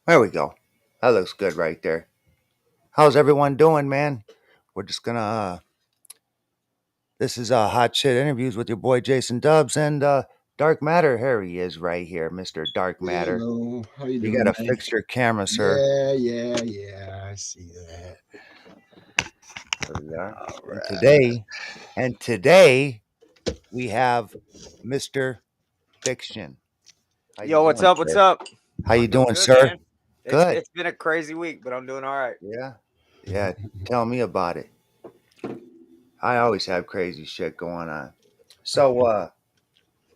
There we go. That looks good right there. How's everyone doing, man? We're just gonna. This is hot shit interviews with your boy Jason Dubs and Dark Matter. Here he is, right here, Mister Dark Matter. Hello, how you You doing, gotta man? fix your camera, sir. Yeah. I see that. There we are. All And right. today we have Mister Fiction. How you Yo, what's doing, up? What's sir? up? How you I'm doing doing, good, sir? man. It's Good. it's been a crazy week, but I'm doing all right. Yeah. Yeah. Tell me about it. I always have crazy shit going on. So,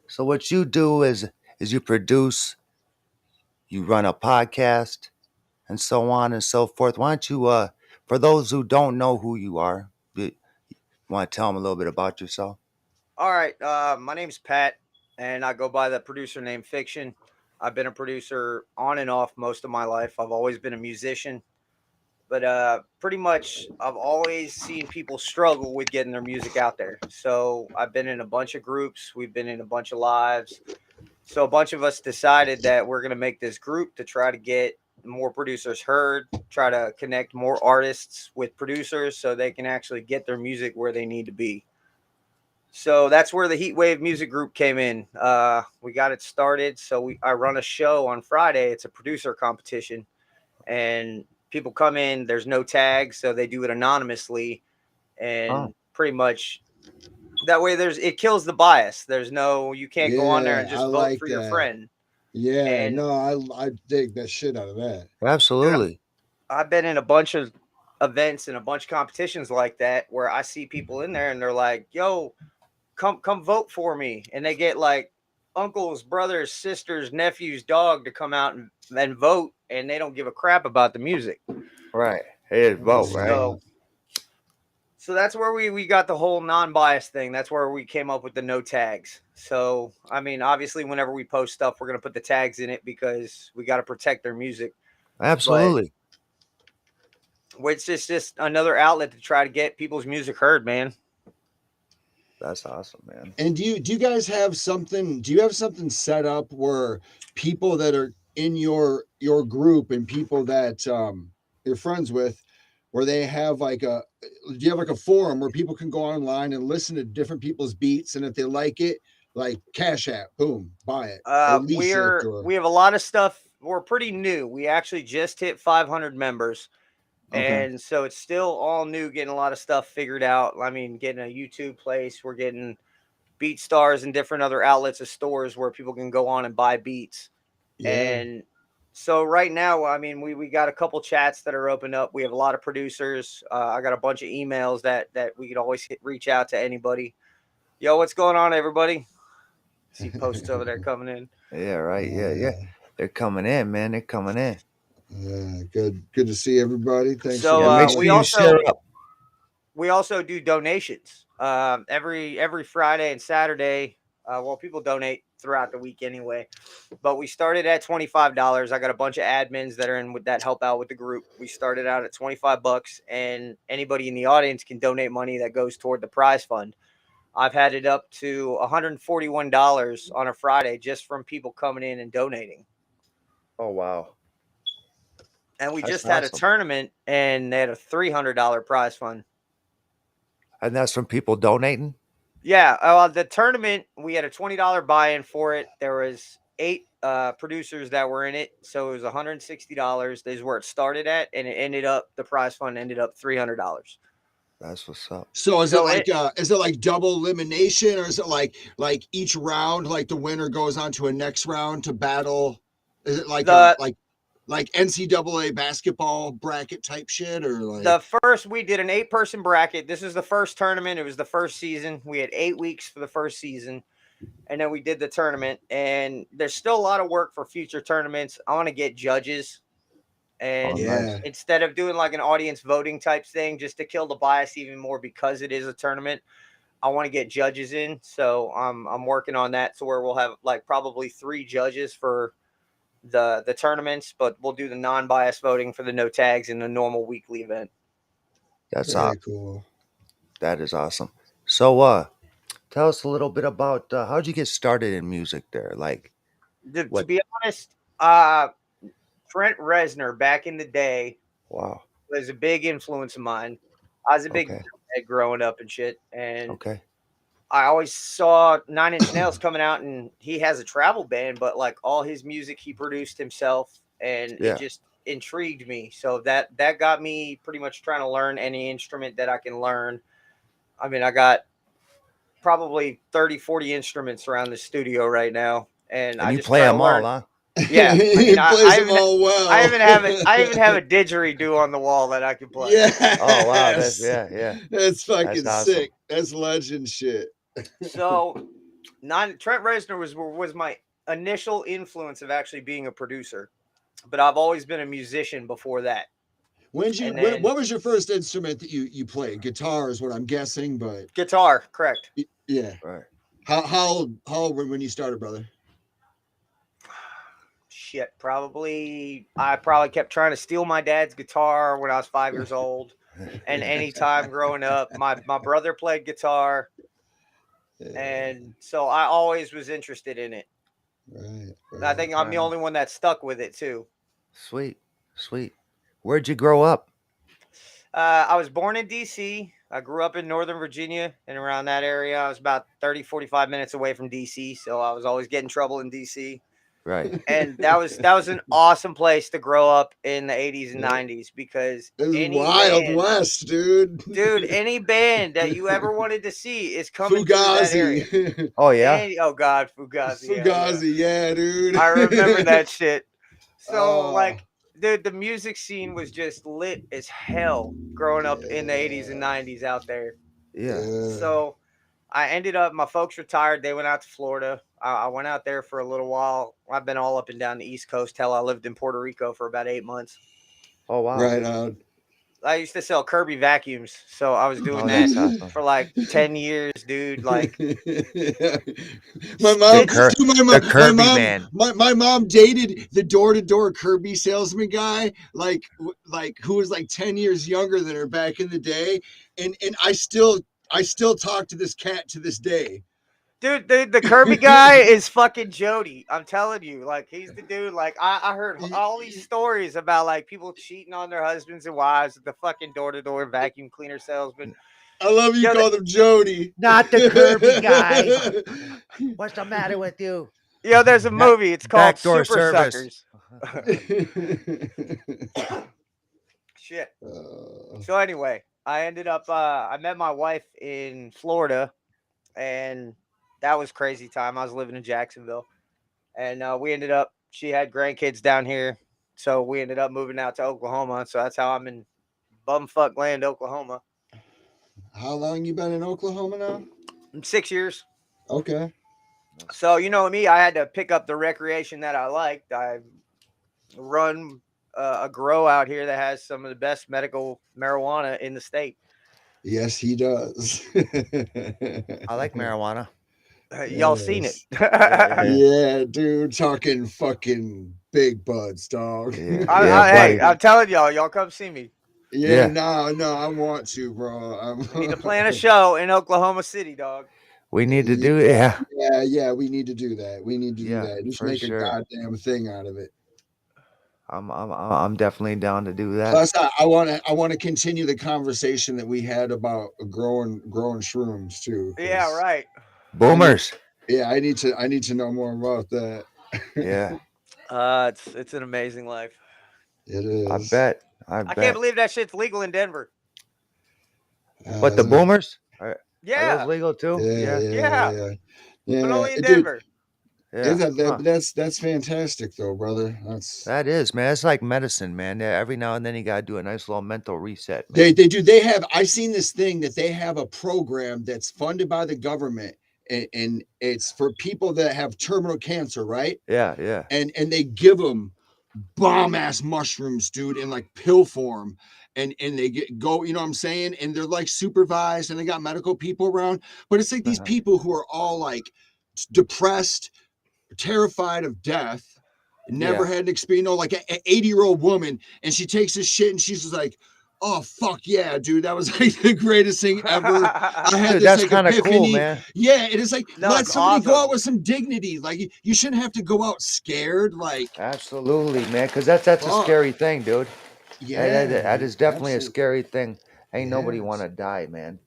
so what you do is you produce, you run a podcast, and so on and so forth. Why don't you, for those who don't know who you are, you want to tell them a little bit about yourself? All right. My name's Pat, and I go by the producer name Fiction. I've been a producer on and off most of my life. I've always been a musician, but pretty much I've always seen people struggle with getting their music out there. So I've been in a bunch of groups. We've been in a bunch of lives. So a bunch of us decided that we're going to make this group to try to get more producers heard, try to connect more artists with producers so they can actually get their music where they need to be. So that's where the Heat Wave Music Group came in. We got it started. I run a show on Friday. It's a producer competition, and people come in. There's no tags, so they do it anonymously, Oh, and pretty much that way it kills the bias. There's no you can't go on there Yeah, and I just vote like for your that. friend. Yeah, And no, I dig that shit out of that. dude, absolutely. I've been in a bunch of events and a bunch of competitions like that where I see people in there and they're like, "Yo, come vote for me," and they get like uncles, brothers, sisters, nephews, dog to come out and vote, and they don't give a crap about the music. Right. Hey, vote, right? Yeah. So so that's where we got the whole non-bias thing. That's where we came up with the no tags. So I mean, obviously, whenever we post stuff, we're gonna put the tags in it because we got to protect their music. But Absolutely. which is just another outlet to try to get people's music heard, man. That's awesome, man. And do you guys have something? Do you have something set up where people that are in your group and people that you're friends with, where they have like a do you have like a forum where people can go online and listen to different people's beats, and if they like it, like Cash App, boom, buy it or lease it or We have a lot of stuff. We're pretty new. We actually just hit 500 members, okay. and so it's still all new. Getting a lot of stuff figured out. I mean, getting a YouTube place. We're getting BeatStars and different other outlets of stores where people can go on and buy beats. Yeah. And so right now, I mean, we got a couple chats that are open up. We have a lot of producers. I got a bunch of emails that we could always reach out to anybody. Yo, what's going on, everybody? See posts over there coming in. Yeah, right. Yeah, yeah. Yeah. They're coming in, man. They're coming in. Yeah, good to see everybody. Thanks for So Yeah, make sure you share up. we also do donations every Friday and Saturday. Well, people donate throughout the week anyway, but we started at $25. I got a bunch of admins that are in with that help out with the group. We started out at $25, and anybody in the audience can donate money that goes toward the prize fund. I've had it up to $141 on a Friday just from people coming in and donating. Oh, wow. And we That's just had a awesome. tournament, and they had a $300 prize fund. And that's from people donating? Yeah, the tournament we had a $20 buy-in for it. There was eight producers that were in it, so it was $160. This is where it started at, and it ended up the prize fund ended up $300. That's what's up. So So it is it like double elimination, or is it like each round, like the winner goes on to a next round to battle? Is it like a the like NCAA basketball bracket type shit, or the like first we did an eight-person bracket. This is the first tournament. It was the first season. We had 8 weeks for the first season, and then we did the tournament. And there's still a lot of work for future tournaments. I want to get judges. Oh, And yeah, nice. instead of doing like an audience voting type thing, just to kill the bias even more because it is a tournament, I want to get judges in. So I'm working on that to where we'll have like probably 3 judges for the tournaments, but we'll do the non-bias voting for the no tags in the normal weekly event. That's very awesome. cool. That is awesome. So, tell us a little bit about how'd you get started in music there? Like, To what? be honest, uh, Trent Reznor back in the day Wow. was a big influence of mine. I was a big Okay. head growing up and shit, and Okay. I always saw Nine Inch Nails coming out, and he has a travel band, but like all his music he produced himself, and it Yeah. just intrigued me. So that got me pretty much trying to learn any instrument that I can learn. I mean, I got probably 30, 40 instruments around the studio right now, and And I you just play try to them all, learn. huh? Yeah, I mean, He plays them all well. I even have a didgeridoo on the wall that I can play. Oh wow, that's Yes. yeah. That's That's fucking awesome. sick. That's legend shit. So, Trent Reznor was my initial influence of actually being a producer, but I've always been a musician before that. And then What was your first instrument that you played? Guitar is what I'm guessing, but guitar, correct? yeah. Right. How old when you started, brother? Shit, I probably kept trying to steal my dad's guitar when I was 5 years old. And anytime growing up, my brother played guitar, and so I always was interested in it. Right, And I right. think I'm Right the on. only one that stuck with it too. Sweet. Sweet. Where'd you grow up? I was born in DC. I grew up in Northern Virginia and around that area. I was about 30, 45 minutes away from DC, so I was always getting trouble in DC. Right. And that was an awesome place to grow up in the 80s and Yeah. 90s because This is any Wild band, West, dude. dude, any band that you ever wanted to see is coming through that area. Fugazi. Oh yeah. Oh God, Fugazi, hell yeah. Fugazi, yeah, dude. I remember that shit. So Oh, like the music scene was just lit as hell growing up in the 80s and yeah. 90s out there. Yeah. So I ended up, my folks retired. They went out to Florida. I went out there for a little while. I've been all up and down the East Coast. Hell, I lived in Puerto Rico for about 8 months. Oh wow. Right on. I used to sell Kirby vacuums. So I was doing Oh, that that's awesome. for like 10 years, dude. Like, My The mom, it's, Cur dude, the Kirby man. my mom dated the door-to-door Kirby salesman guy, like who was like 10 years younger than her back in the day, and I still talk to this cat to this day. dude, the Kirby guy is fucking Jody. I'm telling you, like he's the dude. Like I heard all these stories about like people cheating on their husbands and wives with the fucking door to door vacuum cleaner salesman. I love you Yo, called him Jody. Not the Kirby guy. What's the matter with you? there's a Back movie. It's called backdoor Super service. Suckers. Shit. Uh, So anyway, I ended up. I met my wife in Florida, and that was crazy time. I was living in Jacksonville, and we ended up. She had grandkids down here, so we ended up moving out to Oklahoma. So that's how I'm in bumfuck land, Oklahoma. how long you been in Oklahoma now? 6 years. Okay. So you know me, I had to pick up the recreation that I liked. I run a grow out here that has some of the best medical marijuana in the state. Yes, he does. I like marijuana. Y'all seen it? Yes. Yeah. Yeah, dude, talking fucking big buds, dog. Yeah. Yeah, Hey, buddy. I'm telling y'all come see me. Yeah, Yeah. no, I want to, bro. We need to plan a show in Oklahoma City, dog. We need to Yeah, do it. Yeah. yeah, we need to do that. We need to do Yeah, that. Just for make a sure. goddamn thing out of it. I'm definitely down to do that. Plus, I want to continue the conversation that we had about growing shrooms too. Yeah, right. Boomers. I need to know more about that. Yeah. It's an amazing life. It I is. bet. I I can't bet. believe that shit's legal in Denver. What, the Isn't it? boomers? Are those Yeah, legal too? Yeah, Yeah. yeah, yeah, but yeah. only in Dude, Denver. Yeah. Huh. that's fantastic though, brother. That's That is, man. It's like medicine, man. Yeah, every now and then you gotta do a nice little mental reset, they man. they do they have I seen this thing that they have a program that's funded by the government, and it's for people that have terminal cancer, right? Yeah, yeah. And they give them bomb ass mushrooms, dude, in like pill form. And they go, you know what I'm saying? And they're like supervised and they got medical people around. But it's like these Uh-huh. people who are all like depressed, terrified of death, never Yeah. had an experience, like an 80-year-old woman, and she takes this shit and she's just like, Oh fuck yeah, dude! That was like the greatest thing ever. I had Dude, this that's like kind of cool, epiphany. man. Yeah, it is like No, let it's somebody go out awesome. with some dignity. Like you shouldn't have to go out scared. Like Absolutely, man. Because that's a fuck. scary thing, dude. That Yeah, is definitely a absolutely. scary thing. Ain't nobody want Yes. to die, man.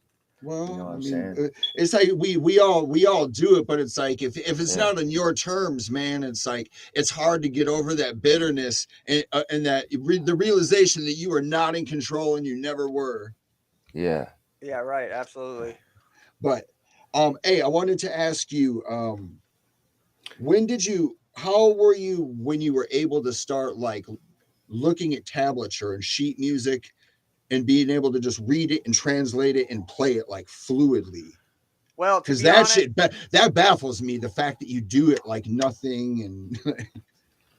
You know Well, what I I'm mean, saying? it's like we all do it, but it's like if it's Yeah. not on your terms, man, it's like it's hard to get over that bitterness and that the realization that you are not in control and you never were. Yeah. Yeah, right. Absolutely. But hey, I wanted to ask you, when did you? How were you when you were able to start like looking at tablature and sheet music and being able to just read it and translate it and play it like fluidly? Well, to Because be that honest, shit that baffles me. The fact that you do it like nothing and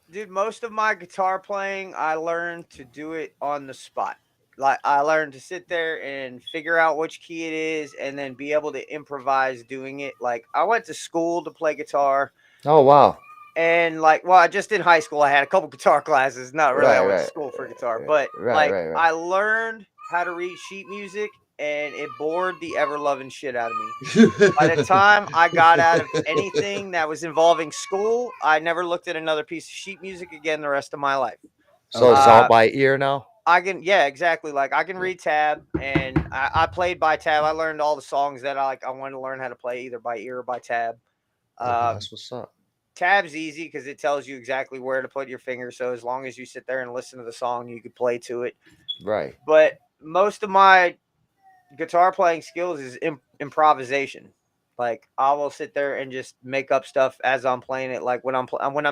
dude, most of my guitar playing, I learned to do it on the spot. Like I learned to sit there and figure out which key it is and then be able to improvise doing it. Like I went to school to play guitar Oh wow. and like well, just in high school I had a couple guitar classes. Not really I Right, went to right, school for guitar, but right, like right, right. I learned how to read sheet music and it bored the ever loving shit out of me. By the time I got out of anything that was involving school, I never looked at another piece of sheet music again the rest of my life. So it's Okay. all Uh, by ear now. I can, yeah, exactly. Like I can Yeah. read tab, and I played by tab. I learned all the songs that I like. I wanted to learn how to play either by ear or by tab. Okay. Um, That's what's up. Tab's easy because it tells you exactly where to put your finger. So as long as you sit there and listen to the song, you could play to it. Right. But most of my guitar playing skills is improvisation. Like I will sit there and just make up stuff as I'm playing it. Like when I'm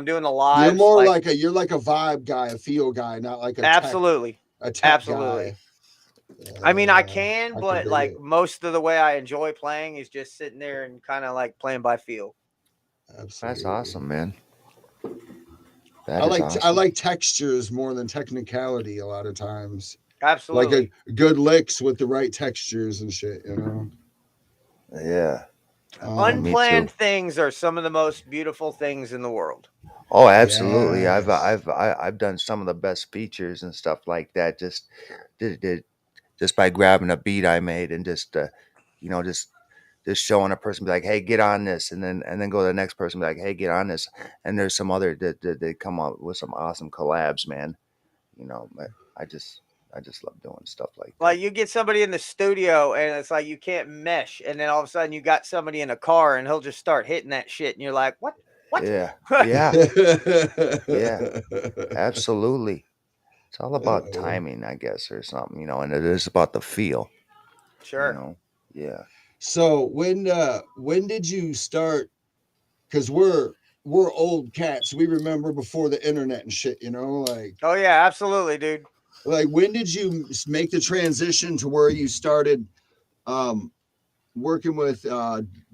doing the You're lives, more like like a vibe guy, a feel guy, not like absolutely, a tech absolutely. guy. I mean, I Yeah, can, I could but dig like it. most of the way I enjoy playing is just sitting there and kind of like playing by feel. That's Absolutely. awesome, man. That is I awesome. like textures more than technicality a lot of times. Like a Absolutely. good licks with the right textures and shit, you know. Yeah. Yeah. Um, Me too. Unplanned things are some of the most beautiful things in the world. Oh, absolutely. yes. I've done some of the best features and stuff like that. Did just by grabbing a beat I made and just you know just showing a person be like, hey, get on this, and then go to the next person be like, hey, get on this, and there's some other that they come up with some awesome collabs, man. You know, but I just I just love doing stuff like that. Like you get somebody in the studio and it's like you can't mesh, and then all of a sudden you got somebody in a car and he'll just start hitting that shit, and you're like, what? What? Yeah, yeah, yeah, absolutely. It's all about timing, I guess, or something, you know, and it is about the feel, you Sure. know. Yeah. So when did you start? Because we're old cats. We remember before the internet and shit. You know, Oh yeah, absolutely, dude. like when did you make the transition to where you started um, working with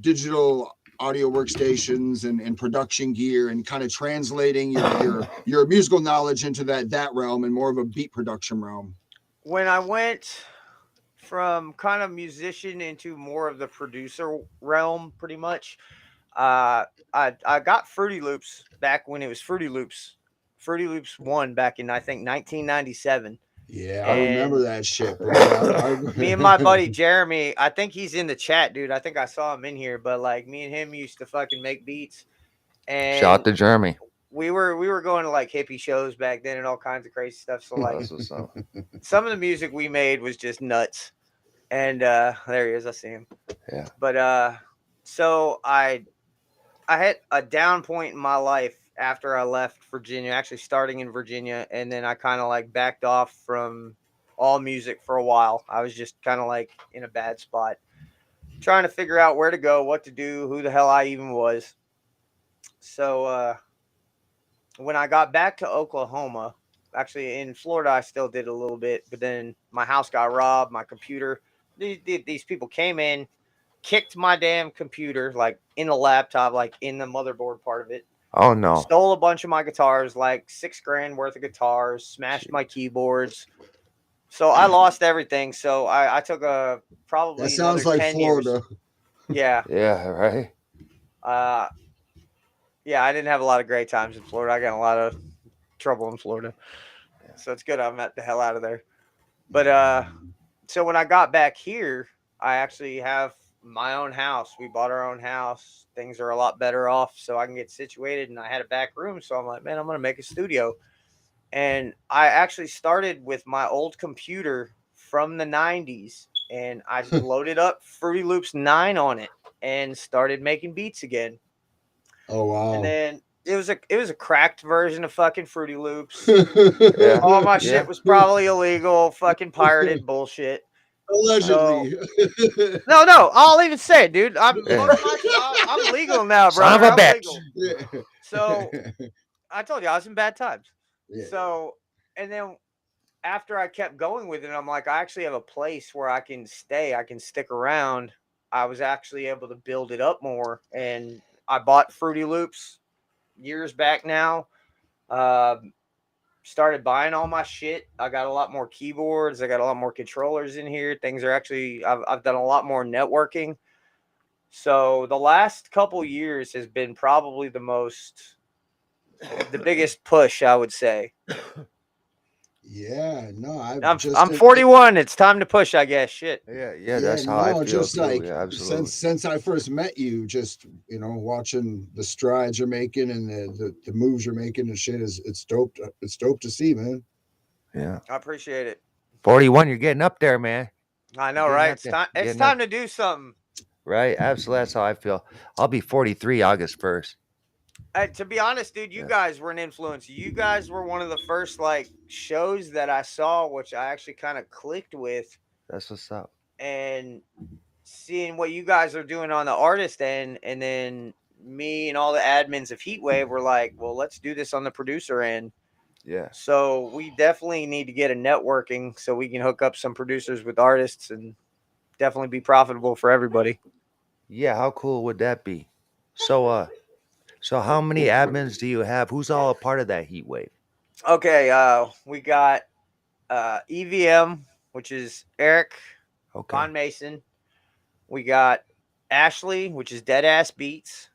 digital audio workstations and production gear and kind of translating your musical knowledge into that realm and more of a beat production realm? When I went from kind of musician into more of the producer realm, pretty much, uh, I got Fruity Loops back when it was Fruity Loops one back in I think 1997, Yeah, I remember and that shit, bro. me and my buddy Jeremy, I think he's in the chat, dude. I think I saw him in here, but like me and him used to fucking make beats, Shout out and to Jeremy. we were going to like hippie shows back then and all kinds of crazy stuff. So Oh, like that's what's up. some of the music we made was just nuts. And there he is, I see him. Yeah. But so I had a down point in my life after I left Virginia, actually starting in Virginia, and then I kind of like backed off from all music for a while. I was just kind of like in a bad spot, trying to figure out where to go, what to do, who the hell I even was. So when I got back to Oklahoma, actually in Florida, I still did a little bit, but then my house got robbed, my computer. These people came in, kicked my damn computer, like in the laptop, like in the motherboard part of it. Oh no. Stole a bunch of my guitars, like 6 grand worth of guitars, smashed my Shit. keyboards. So I lost everything. So I took That probably another sounds like 10 years. Florida. Yeah. Yeah. Right. Uh, yeah, I didn't have a lot of great times in Florida. I got in a lot of trouble in Florida. Yeah. So it's good I'm at the hell out of there. But so when I got back here, I actually have my own house. We bought our own house. Things are a lot better off, so I can get situated. And I had a back room, so I'm like, man, I'm gonna make a studio. And I actually started with my old computer from the '90s, and I loaded up Fruity Loops 9 on it and started making beats again. Oh And wow. then it was a cracked version of fucking Fruity Loops. Yeah. All my Yeah. shit was probably illegal, fucking pirated bullshit. So Allegedly. no, I'll even say it, dude. Yeah. Most of my I'm legal now, Son of brother. a I'm bitch. legal. Yeah. So I told you I was in bad times. Yeah. So and then after I kept going with it, I'm like, I actually have a place where I can stay. I can stick around. I was actually able to build it up more, and I bought Fruity Loops years back now. Um, Started buying all my shit. I got a lot more keyboards. I got a lot more controllers in here. Things are actually I've done a lot more networking. So the last couple years has been probably the biggest push, I would say. Yeah, no, I've I'm just I'm 41. It's time to push, I guess. Shit. Yeah. Yeah. yeah, That's how I no, feel just too. like Yeah. Absolutely. since I first met you, just watching the strides you're making and the moves you're making and shit is it's dope. It's dope to see, man. Yeah. I appreciate it. 41. You're getting up there, man. I You're know, getting right? up It's there. time. You're It's getting up. time to do something. Right. Absolutely. That's how I feel. I'll be 43 August 1st. To be honest, dude, you Yeah. guys were an influence. You guys were one of the first like shows that I saw, which I actually kind of clicked with, That's what's up. and seeing what you guys are doing on the artist end, and then me and all the admins of Heatwave were like, well, let's do this on the producer end. Yeah. So we definitely need to get a networking so we can hook up some producers with artists and definitely be profitable for everybody. Yeah. How cool would that be? So, so how many admins do you have? Who's all a part of that heat wave? Okay, we got EVM, which is Eric Okay. Von Mason. We got Ashley, which is Dead Ass Beats.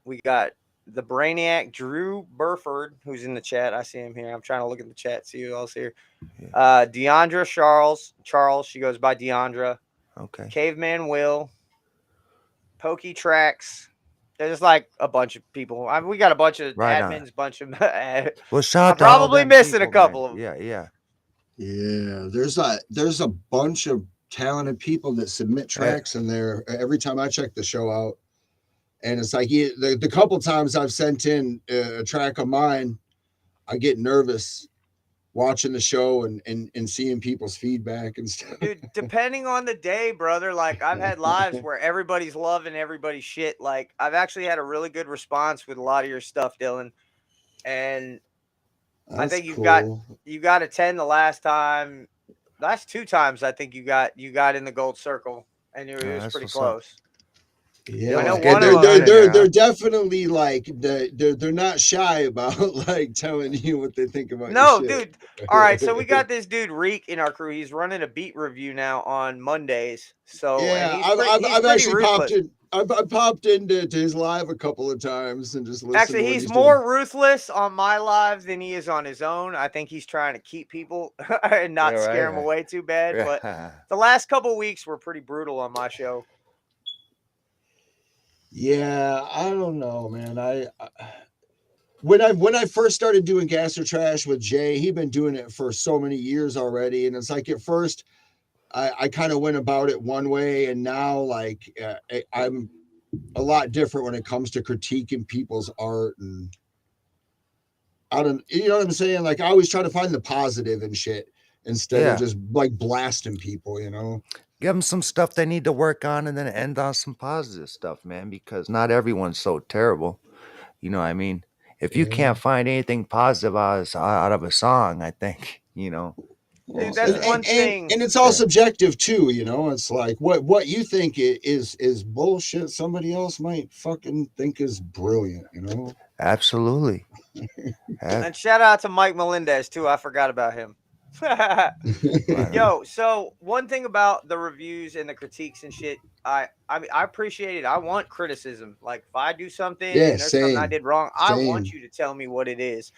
We got the Brainiac Drew Burford, who's in the chat. I see him here. I'm trying to look at the chat, see who else here. Yeah. Deandra Charles, she goes by Deandra. Okay. Caveman Will, Pokey Tracks. There's like a bunch of people. I mean, we got a bunch of Right on. admins, bunch of. Well, shout I'm out to all probably them missing a people, man. couple of them. Yeah. Yeah. Yeah, there's a bunch of talented people that submit tracks in there every time I check the show out, and it's like the couple times I've sent in a track of mine, I get nervous watching the show and seeing people's feedback and stuff. Dude, depending on the day, brother, like I've had lives where everybody's loving everybody's shit. Like I've actually had a really good response with a lot of your stuff, Dylan. And I That's think cool. you got a 10 the last two times I think you got in the gold circle, and it was That's pretty what's up. close. Yeah, I know Let's one get of it them. done in there, they're huh? definitely like they're not shy about like telling you what they think about your No, shit. dude. All right, so we got this dude Reek in our crew. He's running a beat review now on Mondays. So, and Yeah, he's I've pretty actually popped ruthless. in. I've popped into to his live a couple of times and just listened Actually, to what he's he's doing. more ruthless on my live than he is on his own. I think he's trying to keep people and Yeah. not scare them Right. away too bad. But Right. the last couple weeks were pretty brutal on my show. Yeah, I don't know, man. When I first started doing Gas or Trash with Jay, he'd been doing it for so many years already, and it's like at first I kind of went about it one way, and now like I'm a lot different when it comes to critiquing people's art and I don't, you know what I'm saying? Like I always try to find the positive and shit instead of Yeah. just like blasting people, you know? Give them some stuff they need to work on and then end on some positive stuff, man, because not everyone's so terrible. You know what I mean? If you Yeah. can't find anything positive out of a song, I think, Dude, Well, it's, that's and, one thing. and it's all yeah, subjective too, you know. It's like what you think is bullshit. Somebody else might fucking think is brilliant, you know. absolutely. And shout out to Mike Melendez, too. I forgot about him. Right on. Yo, so one thing about the reviews and the critiques and shit, I appreciate it. I want criticism. Like if I do something Yeah, and there's something I same, did wrong, I want same. you to tell me what it is.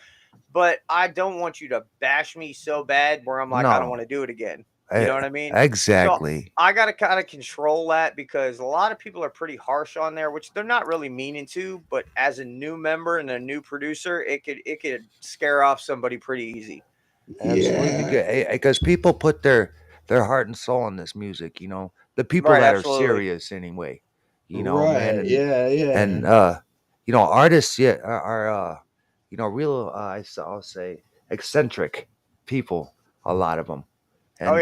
But I don't want you to bash me so bad where I'm like, I don't No, want to do it again. You E- know what I mean? So exactly. I got to kind of control that because a lot of people are pretty harsh on there, which they're not really meaning to. But as a new member and a new producer, it could scare off somebody pretty easy. Absolutely, Yeah. because people put their heart and soul in this music. The people Right? that are Absolutely. serious anyway. Man, Right. Yeah. and Yeah. artists, yeah, are real. I'll say eccentric people. A lot of them, Oh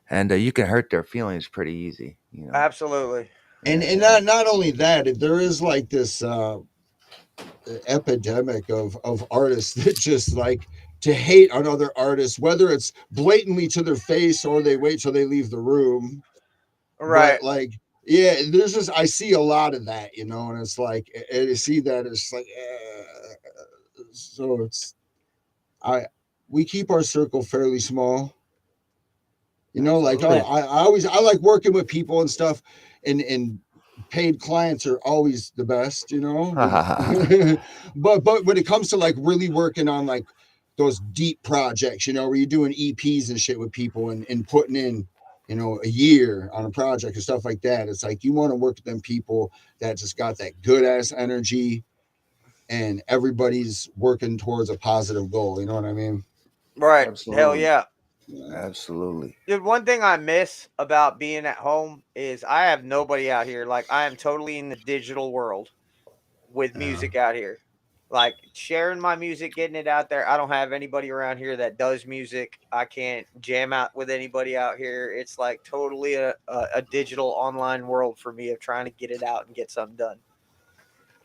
and yeah, you can hurt their feelings pretty easy. absolutely. And And not only that, there is like this epidemic of artists that just like to hate on other artists, whether it's blatantly to their face or they wait till they leave the room. Right. But like, yeah, there's just I see a lot of that, and it's like, and I see that it's like, so it's I we keep our circle fairly small. Like, oh, absolutely. I like working with people and stuff, and paid clients are always the best, but when it comes to like really working on like those deep projects, where you're doing EPs and shit with people and putting in, a year on a project and stuff like that, it's like you want to work with them people that just got that good ass energy and everybody's working towards a positive goal. You know what I mean? Right. Hell Absolutely. yeah. Yeah. Absolutely. Dude, one thing I miss about being at home is I have nobody out here. Like I am totally in the digital world with Yeah. music out here. Like sharing my music, getting it out there. I don't have anybody around here that does music. I can't jam out with anybody out here. It's like totally a digital online world for me of trying to get it out and get something done.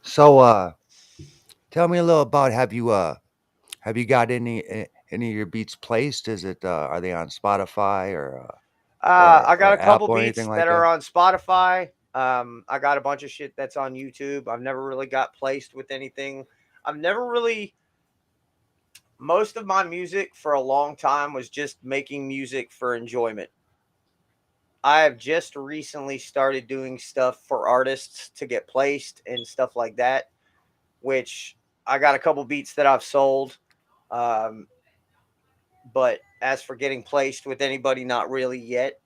So, tell me a little about have you got any of your beats placed? Is it are they on Spotify I got a or couple Apple or anything beats like that are that? on Spotify. I got a bunch of shit that's on YouTube. I've never really got placed with anything. I've never really most of my music for a long time was just making music for enjoyment. I have just recently started doing stuff for artists to get placed and stuff like that, which I got a couple beats that I've sold. Um, but as for getting placed with anybody, not really yet.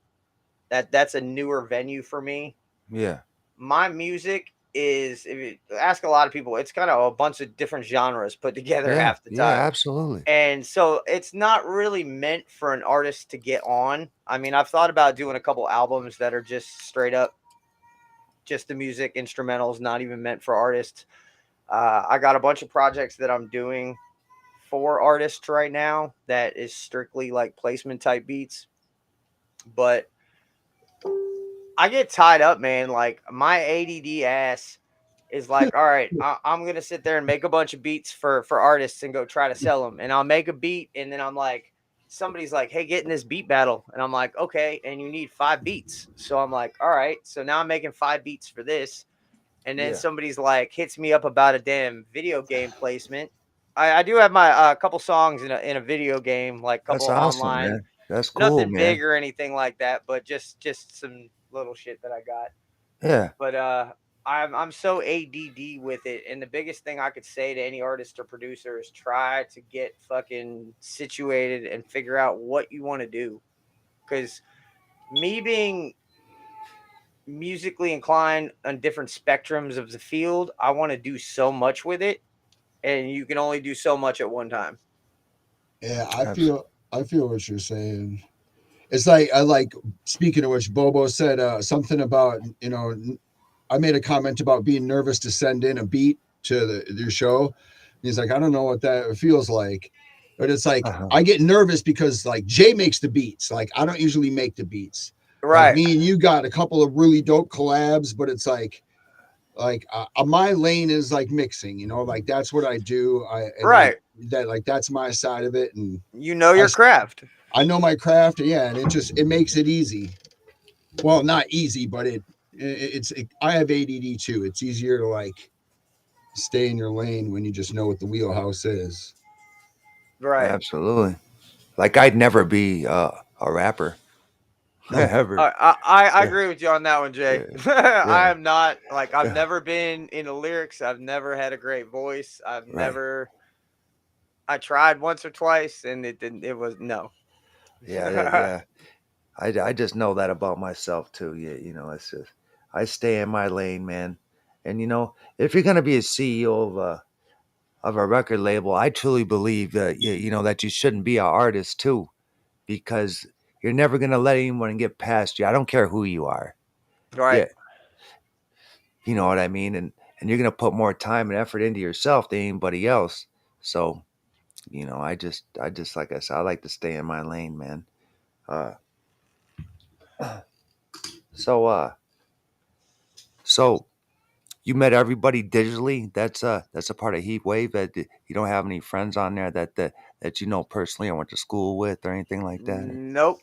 That's a newer venue for me. Yeah. My music is, if you ask a lot of people, it's kind of a bunch of different genres put together Yeah. half the Yeah. time. Absolutely. And so it's not really meant for an artist to get on. I mean, I've thought about doing a couple albums that are just straight up just the music instrumentals, not even meant for artists. I got a bunch of projects that I'm doing for artists right now that is strictly like placement type beats. But I get tied up, man. Like my ADD ass is like, all right, I'm gonna sit there and make a bunch of beats for artists and go try to sell them. And I'll make a beat, and then I'm like, somebody's like, hey, get in this beat battle, and I'm like, okay, and you need 5 beats. So I'm like, all right, so now I'm making 5 beats for this, and then Yeah. somebody's like hits me up about a damn video game placement. I do have my couple songs in a video game, like couple That's awesome, online, man. That's cool, nothing man. big or anything like that, but just some little shit that I got. Yeah. But I'm so ADD with it, and the biggest thing I could say to any artist or producer is try to get fucking situated and figure out what you want to do. Because me being musically inclined on different spectrums of the field, I want to do so much with it, and you can only do so much at one time. Yeah, Abs- I feel what you're saying. It's like I like speaking of which, Bobo said something about I made a comment about being nervous to send in a beat to your show. And he's like, I don't know what that feels like, but it's like uh-huh. I get nervous because like Jay makes the beats. Like I don't usually make the beats. Like Right, me and you got a couple of really dope collabs, but it's like my lane is like mixing. Like that's what I do. And like right. that like that's my side of it, and You know I your craft. I know my craft, yeah, and it makes it easy. Well, not easy, but I have ADD too. It's easier to like stay in your lane when you just know what the wheelhouse is. Right. Absolutely. Like I'd never be a rapper. Ever. I Yeah. agree with you on that one, Jay. Yeah. I Yeah. am not like I've Yeah. never been into lyrics. I've never had a great voice. I've Right. never. I tried once or twice, and it didn't. It was no. Yeah. Yeah. I just know that about myself too. Yeah, it's just I stay in my lane, man. And if you're gonna be a CEO of a record label, I truly believe that that you shouldn't be an artist too, because you're never gonna let anyone get past you. I don't care who you are. Right. Yeah, you know what I mean. And you're gonna put more time and effort into yourself than anybody else. So I just like I said, I like to stay in my lane, man. Uh, so so you met everybody digitally. That's a part of Heat Wave. That you don't have any friends on there that you know personally or went to school with or anything like that. Nope.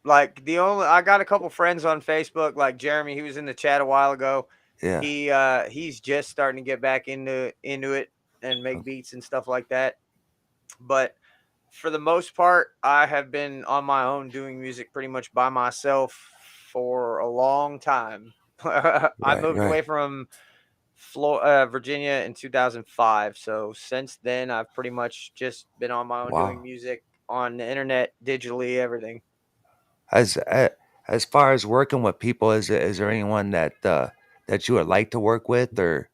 Like I got a couple friends on Facebook, like Jeremy, he was in the chat a while ago. Yeah. He's just starting to get back into it and make beats and stuff like that. But for the most part, I have been on my own doing music pretty much by myself for a long time. I Right. moved away Right. from Virginia in 2005. So since then, I've pretty much just been on my own doing Wow. music on the internet, digitally, everything. As far as working with people, is there anyone that you would like to work with or?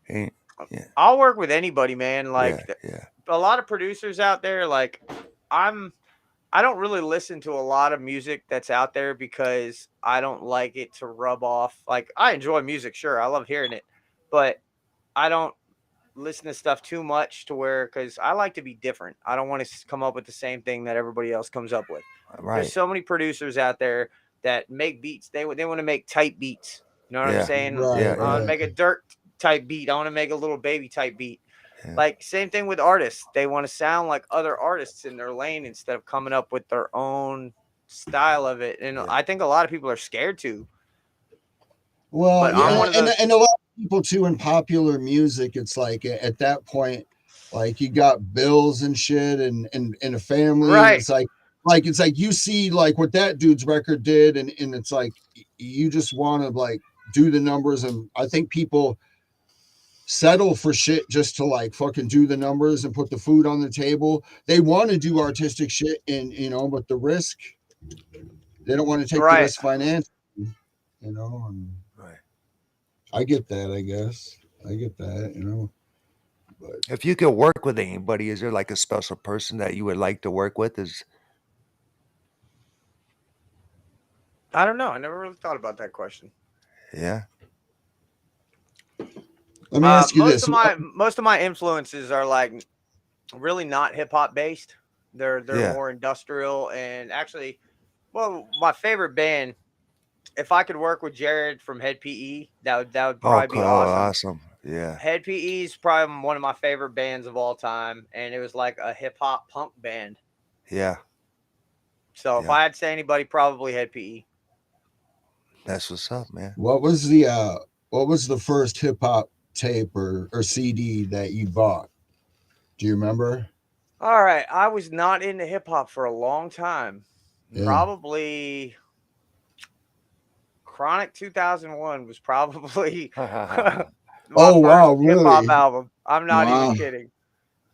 Any- Yeah. I'll work with anybody, man. Yeah. Like Yeah. a lot of producers out there, like I'm I don't really listen to a lot of music that's out there because I don't like it to rub off. Like I enjoy music, sure, I love hearing it, but I don't listen to stuff too much to where because I like to be different. I don't want to come up with the same thing that everybody else comes up with. There's Right. so many producers out there that make beats. They want to make type beats. You know what I'm Yeah. saying? Right, Yeah. I want Yeah. to right. make a dirt type beat. I want to make a little baby type beat. Yeah. Like same thing with artists. They want to sound like other artists in their lane instead of coming up with their own style of it. And Yeah. I think a lot of people are scared to. Well, But I'm yeah, one Right. of those. and a lot of people too in popular music, it's like at that point, like you got bills and shit and a family, and Right. it's like you see like what that dude's record did, and it's like you just want to like do the numbers, and I think people settle for shit just to like fucking do the numbers and put the food on the table. They want to do artistic shit, and but the risk, they don't want to take the Right. risk financially, and Right. I get that, I guess. I get that. But If you could work with anybody, is there like a special person that you would like to work with? Is I don't know. I never really thought about that question. Yeah. let me ask you Most this. of my influences are like really not hip hop based. They're Yeah. more industrial and actually, well, my favorite band. If I could work with Jared from Head PE, that would Oh, probably cool. be awesome. Awesome. Yeah. Head PE is probably one of my favorite bands of all time, and it was like a hip hop punk band. Yeah. So if Yeah. I had to say anybody, probably Head PE. That's what's up, man. What was the first hip hop tape or CD that you bought? Do you remember? All right, I was not into hip hop for a long time. Yeah. Probably Chronic 2001 was probably my Oh first wow, hip hop really? album. I'm not even Wow. kidding.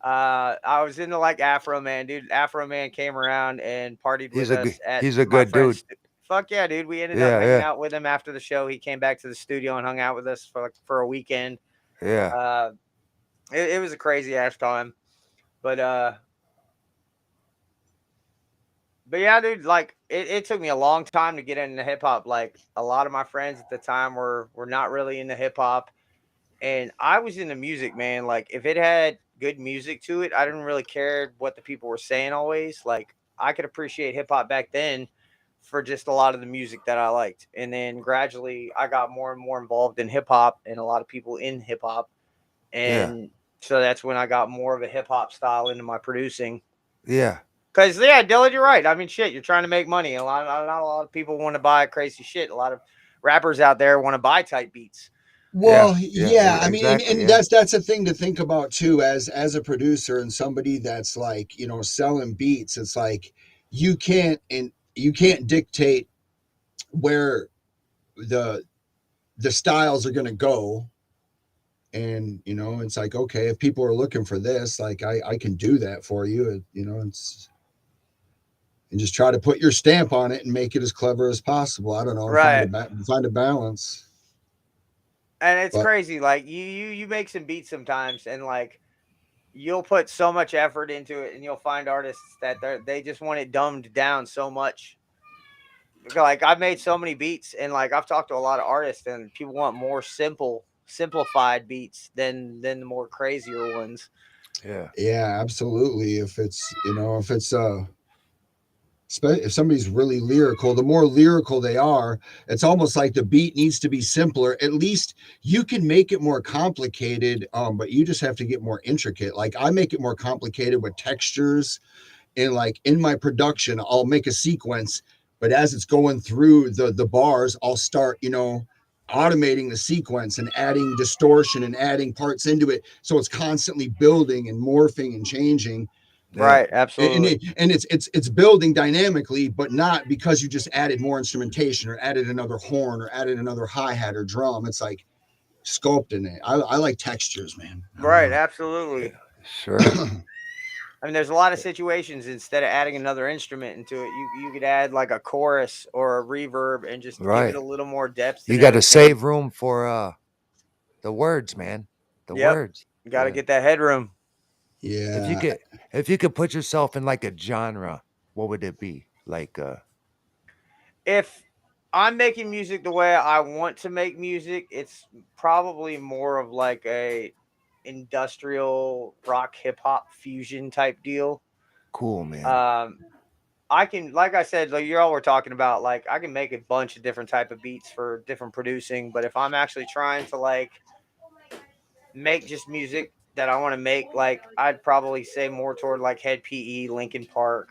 I was into like Afro Man, dude. Afro Man came around and partied he's with a good us at he's a my good dude. friend's. Fuck yeah, dude. We ended up Yeah. hanging Yeah. out with him after the show. He came back to the studio and hung out with us for a weekend. Yeah. Uh, it was a crazy ass time. But but yeah, dude, like it took me a long time to get into hip hop. Like a lot of my friends at the time were not really into hip hop. And I was into music, man. Like if it had good music to it, I didn't really care what the people were saying always. Like I could appreciate hip hop back then for just a lot of the music that I liked. And then gradually I got more and more involved in hip hop and a lot of people in hip hop. Yeah. And so that's when I got more of a hip hop style into my producing. Yeah. Cause yeah, Dylan, you're right. I mean, shit, you're trying to make money. Not a lot of people want to buy crazy shit. A lot of rappers out there want to buy type beats. Yeah. Well, Yeah. yeah, I mean, and, Exactly. and Yeah. that's a thing to think about too, as a producer and somebody that's like, selling beats. It's like you can't dictate where the the styles are going to go, and it's like, okay, if people are looking for this, like I can do that for you. It's and just try to put your stamp on it and make it as clever as possible. I don't know, and Right. find a balance. And it's But crazy. Like you make some beats sometimes, and like you'll put so much effort into it, and you'll find artists that they just want it dumbed down so much. Like I've made so many beats, and like I've talked to a lot of artists, and people want more simplified beats than the more crazier ones. Yeah. yeah, absolutely. If it's if somebody's really lyrical, the more lyrical they are, it's almost like the beat needs to be simpler. At least you can make it more complicated, but you just have to get more intricate. Like I make it more complicated with textures, and like in my production, I'll make a sequence, but as it's going through the bars, I'll start, automating the sequence and adding distortion and adding parts into it, so it's constantly building and morphing and changing. Yeah. Right, absolutely. It's building dynamically, but not because you just added more instrumentation or added another horn or added another hi-hat or drum. It's like sculpting it. I like textures, man. I don't Right, know. absolutely. Sure. I mean, there's a lot of situations instead of adding another instrument into it, you could add like a chorus or a reverb and just give it Right. a little more depth You and got to everything. save room for the words, man. The Yep, words. you got to Yeah. get that headroom. If you Yeah. could if you could put yourself in like a genre, what would it be? Like If I'm making music the way I want to make music, it's probably more of like a industrial rock hip hop fusion type deal. cool, man. Um, I can, like I said, like you all were talking about, like I can make a bunch of different type of beats for different producing. But if I'm actually trying to like make just music that I want to make, like I'd probably say more toward like Head PE, Linkin Park,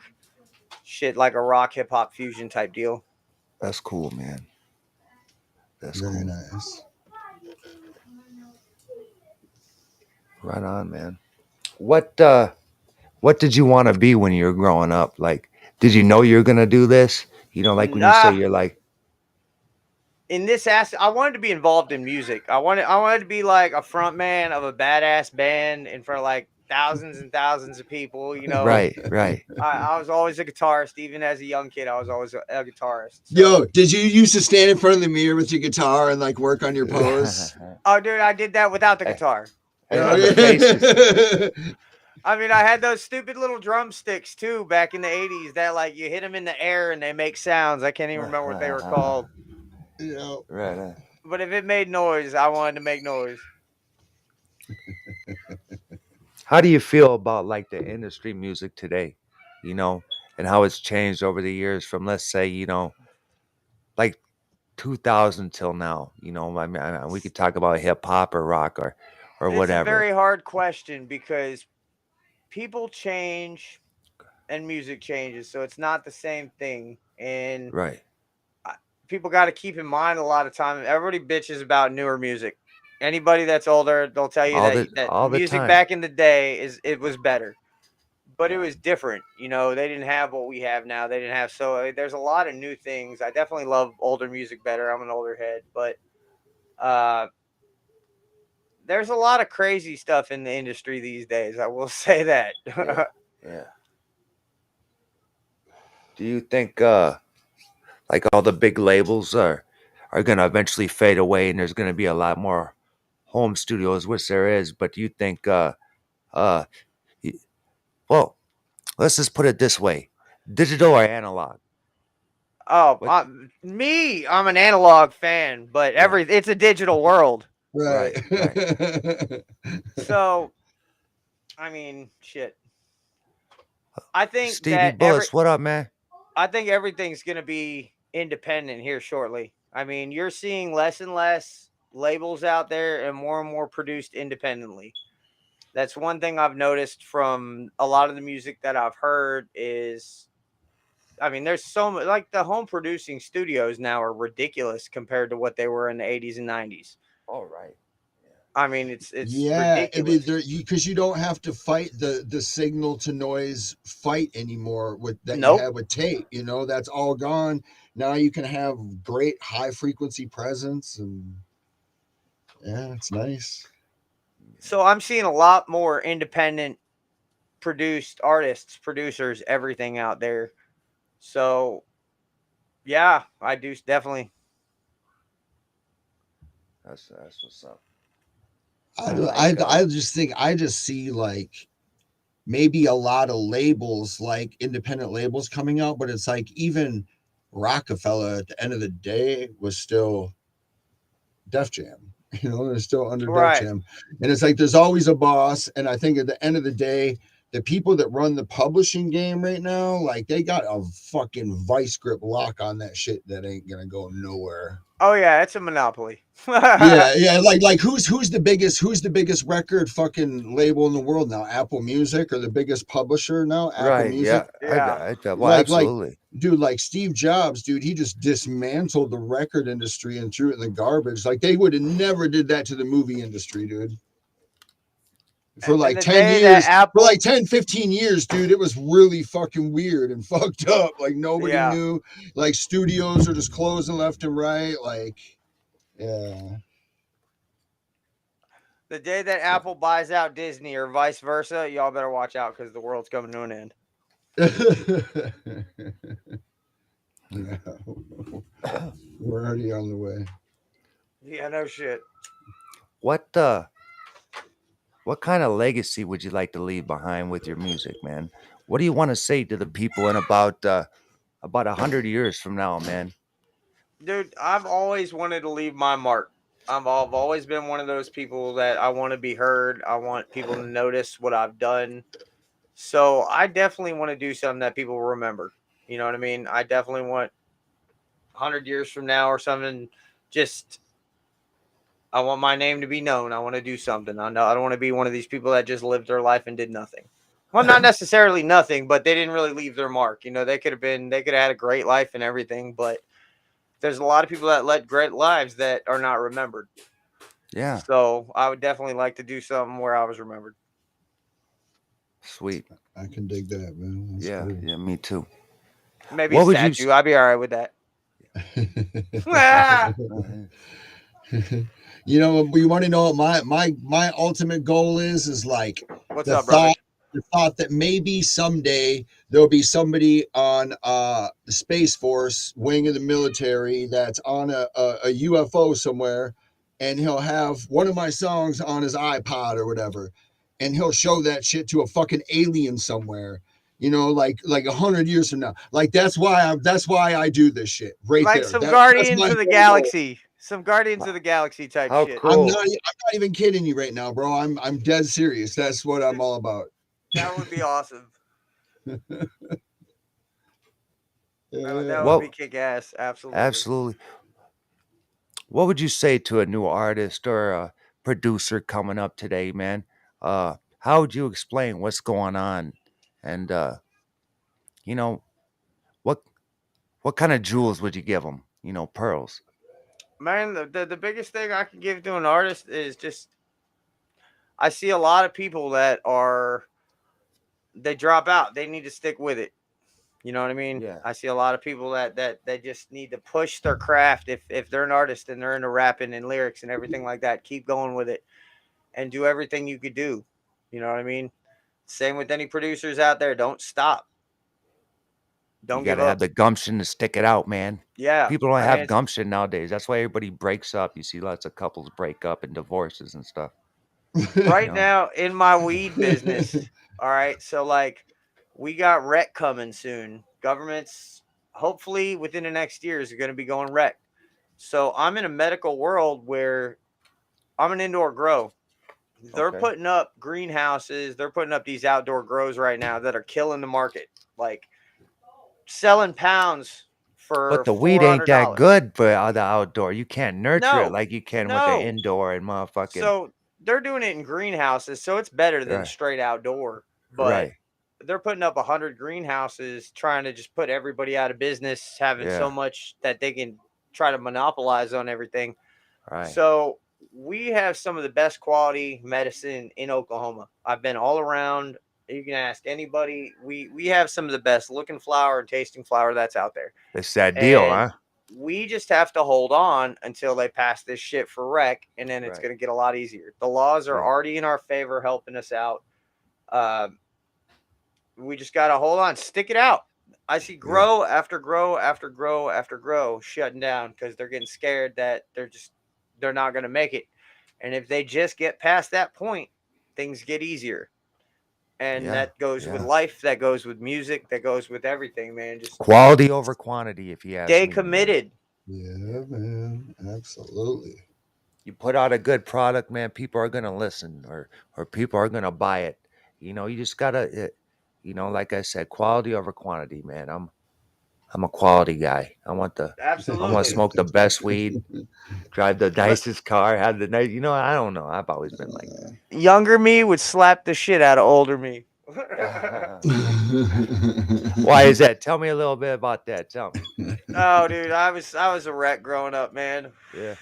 shit like a rock hip hop fusion type deal. That's cool, man. That's Very cool. nice. Right on, man. What what did you want to be when you were growing up? Like, did you know you were gonna do this? Like when you say Nah, you're like, in this aspect, I wanted to be involved in music. I wanted to be like a front man of a badass band in front of like thousands and thousands of people. right, right. I was always a guitarist. Even as a young kid, I was always a guitarist. Yo, So, did you used to stand in front of the mirror with your guitar and like work on your pose? oh, dude, I did that without the Hey, guitar. hey, Oh, on the faces. yeah. I mean, I had those stupid little drumsticks too back in the '80s that like you hit them in the air and they make sounds. I can't even remember what they were called. You know, Right. But if it made noise, I wanted to make noise. How do you feel about like the industry music today? You know, and how it's changed over the years from, let's say, like 2000 till now. I mean, we could talk about hip hop or rock or It's a whatever. very hard question because people change and music changes, so it's not the same thing. And Right. people got to keep in mind a lot of time. Everybody bitches about newer music. Anybody that's older, they'll tell you that All the music time. back in the day it was better, but it was different. They didn't have what we have now. They didn't have there's a lot of new things. I definitely love older music better. I'm an older head, but uh, there's a lot of crazy stuff in the industry these days. I will say that. Yeah. Yeah. Do you think like all the big labels are gonna eventually fade away and there's gonna be a lot more home studios, which there is, but do you think uh y- well, let's just put it this way. Digital or analog? Oh, What I'm an analog fan, but yeah. it's a digital world. right. Right, right. So, I mean, shit. I think Stevie that Bullis, what up, man? I think everything's going to be independent here shortly. I mean, you're seeing less and less labels out there and more produced independently. That's one thing I've noticed from a lot of the music that I've heard is I mean, there's so much like the home producing studios now are ridiculous compared to what they were in the 80s and 90s. All right. I mean, it's Yeah, I mean, ridiculous. because you don't have to fight the signal to noise fight anymore with that you Nope. had with tape. That's all gone. Now you can have great high frequency presence, and yeah, it's nice. So I'm seeing a lot more independent produced artists, producers, everything out there. So yeah, I do definitely. That's what's up. I Like I just think I just see like maybe a lot of labels, like independent labels coming out, but it's like even Rockefeller at the end of the day was still Def Jam. You know, they're still under Def Right. Jam. And it's like there's always a boss. And I think at the end of the day, the people that run the publishing game right now, like they got a fucking vice grip lock on that shit that ain't gonna go nowhere. Oh yeah, it's a monopoly. Yeah, yeah, like who's the biggest record fucking label in the world now? Apple Music, or the biggest publisher now? Apple right, Music. yeah. Yeah. Well, Like absolutely. dude, like Steve Jobs, dude, he just dismantled the record industry and threw it in the garbage. Like they would have never did that to the movie industry, dude. For And like the 10 day that years, for like Apple, 10, 15 years, dude, it was really fucking weird and fucked up. Like nobody yeah, knew. Like studios are just closing left and right. Like, yeah. the day that Apple buys out Disney or vice versa, y'all better watch out because the world's coming to an end. Yeah, we're already on the way. Yeah, no shit. what what kind of legacy would you like to leave behind with your music, man? What do you want to say to the people in about 100 years from now, man? Dude, I've always wanted to leave my mark. I've always been one of those people that I want to be heard. I want people to notice what I've done. So I definitely want to do something that people remember. You know what I mean? I definitely want 100 years from now or something. Just I want my name to be known. I want to do something. I know I don't want to be one of these people that just lived their life and did nothing. Well, not necessarily nothing, but they didn't really leave their mark. You know, they could have had a great life and everything, but there's a lot of people that led great lives that are not remembered. Yeah, So I would definitely like to do something where I was remembered. sweet. I can dig that, man. That's Yeah, cool. yeah, me too. Maybe a What would you? statue. I'd be all right with that. Ah! You know, you want to know what my ultimate goal is like What's the up, brother? thought the thought that maybe someday there'll be somebody on the Space Force wing of the military that's on a UFO somewhere, and he'll have one of my songs on his iPod or whatever, and he'll show that shit to a fucking alien somewhere. You know, like 100 years from now. Like that's why I do this shit right Like there. some That's Guardians my of the whole goal. Galaxy. Some Guardians of the Galaxy type How shit. I'm cool! not even kidding you right now, bro. I'm dead serious. That's what I'm all about. That would be awesome. That would Yeah. be Well, kick ass. Absolutely. absolutely. What would you say to a new artist or a producer coming up today, man? How would you explain what's going on, and you know what what kind of jewels would you give them? Pearls. Man, the biggest thing I can give to an artist is just I see a lot of people that are they drop out. They need to stick with it. You know what I mean? Yeah. I see a lot of people that they just need to push their craft. If they're an artist and they're into rapping and lyrics and everything like that, keep going with it and do everything you could do. You know what I mean? Same with any producers out there. Don't stop. You Don't got give to have up. the gumption to stick it out, man. Yeah. People don't I mean, have gumption nowadays. That's why everybody breaks up. You see lots of couples break up and divorces and stuff. You right know. now in my weed business. All right. So like we got rec coming soon. Governments hopefully within the next years are going to be going rec. So I'm in a medical world where I'm an indoor grow. They're Okay. putting up greenhouses. They're putting up these outdoor grows right now that are killing the market. Like selling pounds But for the weed ain't that $400. good for the outdoor. You can't nurture it No, like you can with the no. indoor and motherfucking. So they're doing it in greenhouses, so it's better than Right. straight outdoor. But Right. they're putting up 100 greenhouses, trying to just put everybody out of business, having so Yeah. much that they can try to monopolize on everything. Right. So we have some of the best quality medicine in Oklahoma. I've been all around. You can ask anybody. We have some of the best looking flower and tasting flower that's out there. It's that deal, And huh? we just have to hold on until they pass this shit for rec, and then it's Right. going to get a lot easier. The laws are Yeah. already in our favor, helping us out. Uh, we just got to hold on, stick it out. I see Yeah. grow after grow after grow after grow shutting down because they're getting scared that they're not going to make it. And if they just get past that point, things get easier. And Yeah. that goes with Yeah. life, that goes with music, that goes with everything, man. Just Quality over quantity, if you ask stay me, man. committed. Yeah, man. Absolutely. You put out a good product, man, people are gonna listen, or people are gonna buy it. You just gotta, like I said, quality over quantity, man. I'm a quality guy. I want to Absolutely. smoke the best weed, drive the nicest car, have the nice. I don't know. I've always been like Younger me would slap the shit out of older me. that. Why is that? Tell me a little bit about that. Tell me. Oh, dude, I was a wreck growing up, man. Yeah.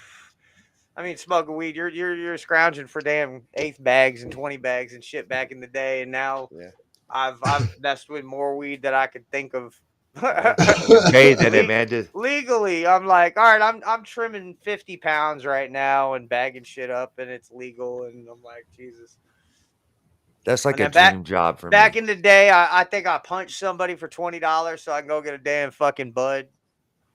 I mean, smoking weed, you're scrounging for damn eighth bags and 20 bags and shit back in the day, and now Yeah. I've messed with more weed that I could think of. Yeah. You bathe in it, Le- man. Just Legally, I'm like, all right, I'm trimming 50 pounds right now and bagging shit up, and it's legal, and I'm like, Jesus. that's like And a then dream job for back me. in the day, I think I punched somebody for $20 so I can go get a damn fucking bud.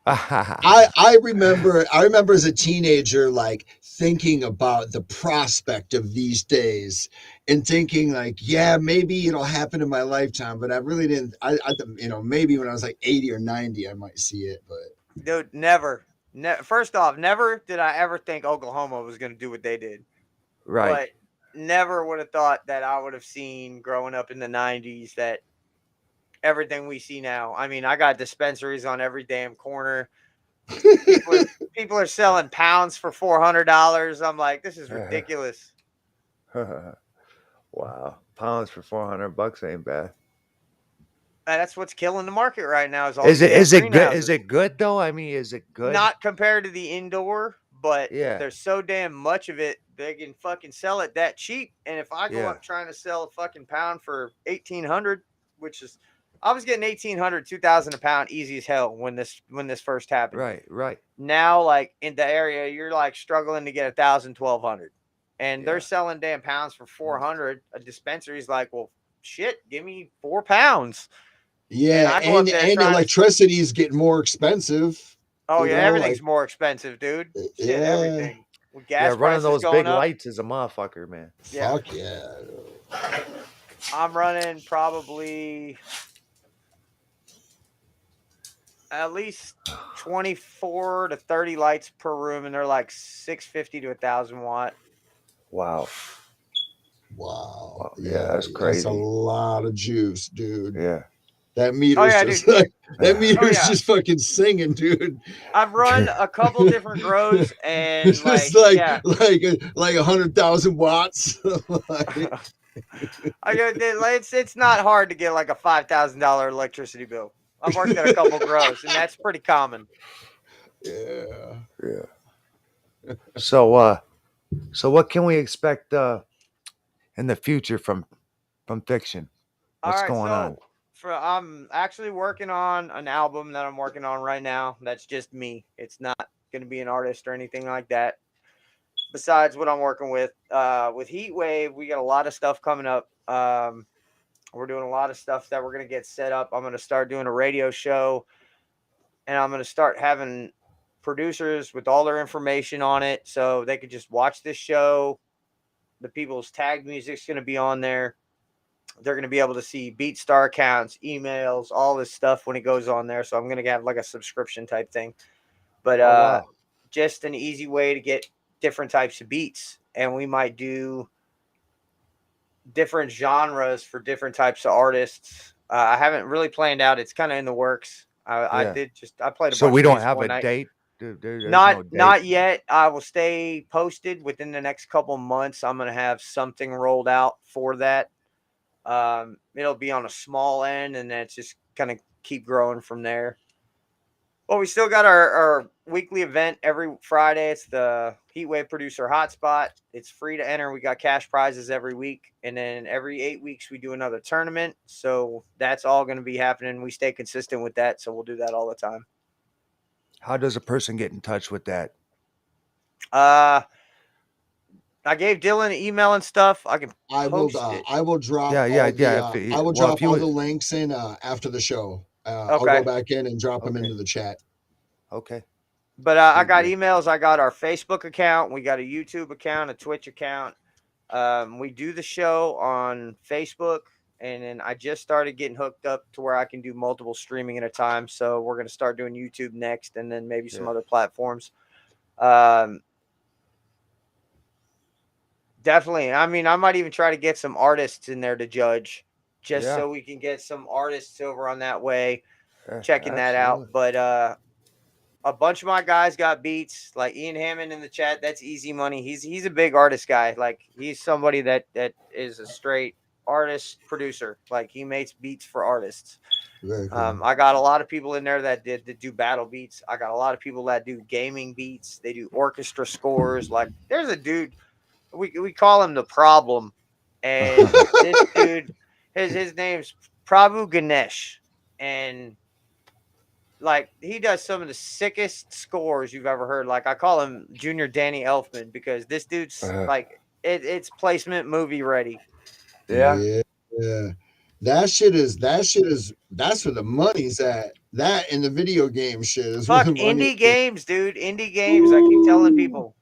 I remember as a teenager like thinking about the prospect of these days and thinking like, yeah, maybe it'll happen in my lifetime, but I really didn't. Maybe when I was like 80 or 90 I might see it, but Dude, never. First off, never did I ever think Oklahoma was going to do what they did. Right. But never would have thought that I would have seen growing up in the 90s that everything we see now. I mean, I got dispensaries on every damn corner. People are people are selling pounds for $400. I'm like, this is ridiculous. Wow. Pounds for $400 ain't bad. And that's what's killing the market right now is all Is these it damn is it good? Is greenhouses. it good though? I mean, is it good? Not compared to the indoor, but Yeah. there's so damn much of it they can fucking sell it that cheap. And if I go Yeah. up trying to sell a fucking pound for 1,800, which is I was getting 1,800, 2,000 a pound easy as hell when this first happened. Right. Right. Now, like in the area, you're like struggling to get 1,000, 1,200, and they're Yeah. selling damn pounds for 400. A dispensary's like, well, shit, give me 4 pounds, and yeah, I go and up there and trying to. electricity is getting more expensive. Oh yeah, Like everything's more expensive, dude. Shit, yeah, everything. With Yeah. gas Running prices those going big up, lights is a motherfucker, man. yeah, fuck yeah. I'm running probably at least 24 to 30 lights per room, and they're like 650 to 1,000 watt. Wow. Wow. Wow. Yeah, Yeah, that's that's a crazy. lot of juice, dude. Yeah. That Oh meter's yeah, just dude. like that Oh meter's yeah. just fucking singing, dude. I've run a couple different grows and It's just like like yeah. like 100,000 watts. Like, It's not hard to get like a $5,000 electricity bill. I've worked at a couple grows and that's pretty common. yeah. Yeah. So what can we expect in the future from fiction? All What's right, going on? so I'm actually working on an album that I'm working on right now. That's just me. It's not going to be an artist or anything like that. Besides what I'm working with Heat Wave, we got a lot of stuff coming up. We're doing a lot of stuff that we're going to get set up. I'm going to start doing a radio show, and I'm going to start having producers with all their information on it so they could just watch this show. The people's tagged music's going to be on there. They're going to be able to see BeatStar accounts, emails, all this stuff when it goes on there. So I'm going to have like a subscription type thing. But Oh wow. just an easy way to get different types of beats. And we might do different genres for different types of artists. I haven't really planned out. It's kind of in the works. Yeah. I played a So bunch we of don't music have one a night. date. There's Not no date. not yet. I will stay posted within the next couple months. I'm gonna have something rolled out for that. It'll be on a small end, and then it's just kind of keep growing from there. Well, we still got our weekly event every Friday. It's the Heatwave Producer Hotspot. It's free to enter. We got cash prizes every week. And then every 8 weeks, we do another tournament. So that's all going to be happening. We stay consistent with that. So we'll do that all the time. How does a person get in touch with that? Uh, I gave Dylan an email and stuff. I can post it. I will drop Yeah, all yeah, the yeah. I will Well, drop if you all the would, links in after the show. I'll go Okay. back in and drop them Okay. into the chat. Okay. But I Sweet, got man. emails. I got our Facebook account. We got a YouTube account, a Twitch account. We do the show on Facebook, and then I just started getting hooked up to where I can do multiple streaming at a time. So we're going to start doing YouTube next, and then maybe some Yeah. other platforms. Um, Definitely. I mean, I might even try to get some artists in there to judge, just Yeah. so we can get some artists over on that way, Yeah, checking that out. absolutely. But a bunch of my guys got beats, like Ian Hammond in the chat. That's easy money. He's a big artist guy. Like he's somebody that is a straight artist producer. Like he makes beats for artists. Very cool. I got a lot of people in there that do battle beats. I got a lot of people that do gaming beats. They do orchestra scores. Like there's a dude, we call him the problem, and this dude, his name's Prabhu Ganesh, and like he does some of the sickest scores you've ever heard. Like I call him Junior Danny Elfman because this dude's like it's placement movie ready. Yeah. Yeah, yeah. That's where the money's at. That and the video game shit is where the Fuck money indie is. games, dude. Indie games. I keep telling people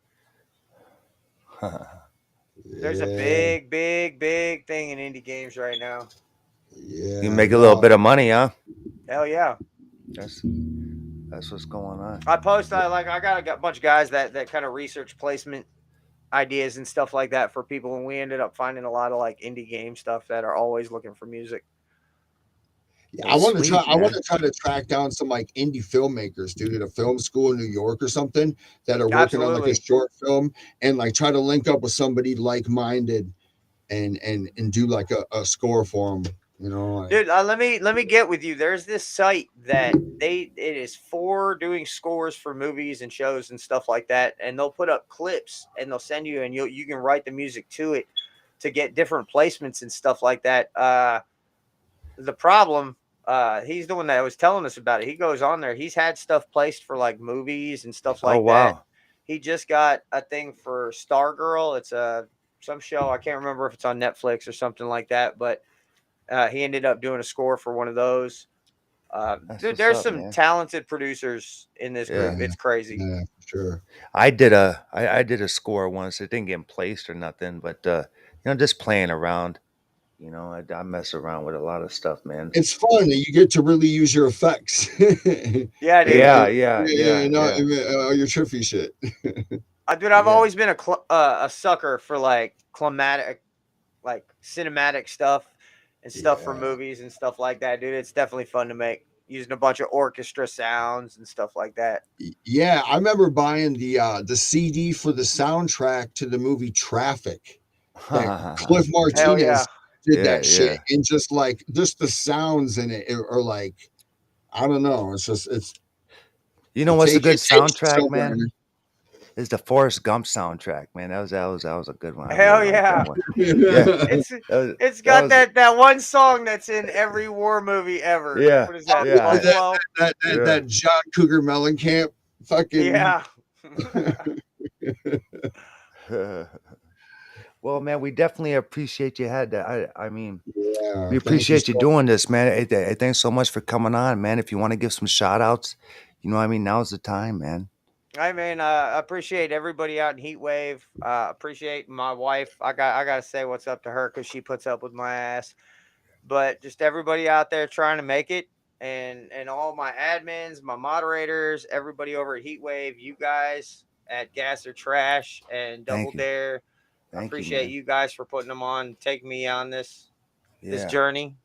there's a Yeah, big, big, big thing in indie games right now. You yeah. make a little No, bit of money, huh? Hell yeah. That's what's going on. I got a bunch of guys that kind of research placement ideas and stuff like that for people, and we ended up finding a lot of like indie game stuff that are always looking for music. yeah, Well, sweet, I want man. to try to track down some like indie filmmakers, dude, at a film school in New York or something that are working on like a Absolutely. short film, and like try to link up with somebody like minded and do like a score for them. You know, like, Dude, let me get with you. There's this site that it is for doing scores for movies and shows and stuff like that, and they'll put up clips and they'll send you, and you can write the music to it to get different placements and stuff like that. The problem, he's the one that was telling us about it. He goes on there. He's had stuff placed for like movies and stuff Oh like that. wow. He just got a thing for Stargirl. It's some show. I can't remember if it's on Netflix or something like that, but he ended up doing a score for one of those. That's Dude, what's there's up, some man. talented producers in this Yeah. group. yeah, It's crazy. yeah, for sure. I did a score once. It didn't get placed or nothing, but just playing around. I mess around with a lot of stuff, man. It's fun that you get to really use your effects. and, Yeah, dude. Yeah, and yeah, yeah, yeah, not yeah, your trippy shit. Dude, I've yeah. always been a sucker for like climatic, like cinematic stuff and stuff for Yeah. movies and stuff like that, dude. It's definitely fun to make using a bunch of orchestra sounds and stuff like that. Yeah, I remember buying the CD for the soundtrack to the movie Traffic that Cliff Hell yeah. Martinez did Yeah, that shit, yeah. and just the sounds in it are like, I don't know, You know what's a good it takes you soundtrack, somewhere. man? Is the Forrest Gump soundtrack, man. That was a good one. I really Hell like that yeah. one. Yeah, It's it's that got was that one song that's in every war movie ever. yeah, What is that? yeah, Buffalo? yeah. That John Cougar Mellencamp fucking. Yeah. Well, man, we definitely appreciate you had that. I mean, Yeah, we thank you appreciate you so. doing this, man. Thanks so much for coming on, man. If you want to give some shout outs, what I mean, now's the time, man. I mean, I appreciate everybody out in Heat Wave. Appreciate my wife. I gotta say what's up to her because she puts up with my ass. But just everybody out there trying to make it, and all my admins, my moderators, everybody over at Heat Wave, you guys at Gas or Trash and Double Thank you. Dare. I Thank you, appreciate man. you guys for putting them on, taking me on this Yeah, journey.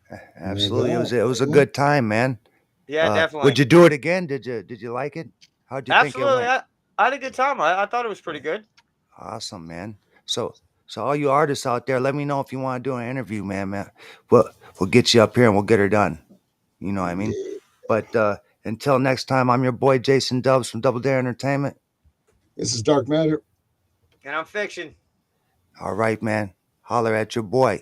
No absolutely. It was doubt. it was a good time, man. Yeah, Would definitely. you do it again? Did you like it? How'd you think it Absolutely. went? I had a good time. I thought it was pretty good. Awesome, man. So all you artists out there, let me know if you want to do an interview, man. We'll get you up here and we'll get her done. You know what I mean? Yeah. But until next time, I'm your boy Jason Dubs from Double Dare Entertainment. This is Dark Matter. And I'm Fiction. All right, man. Holler at your boy.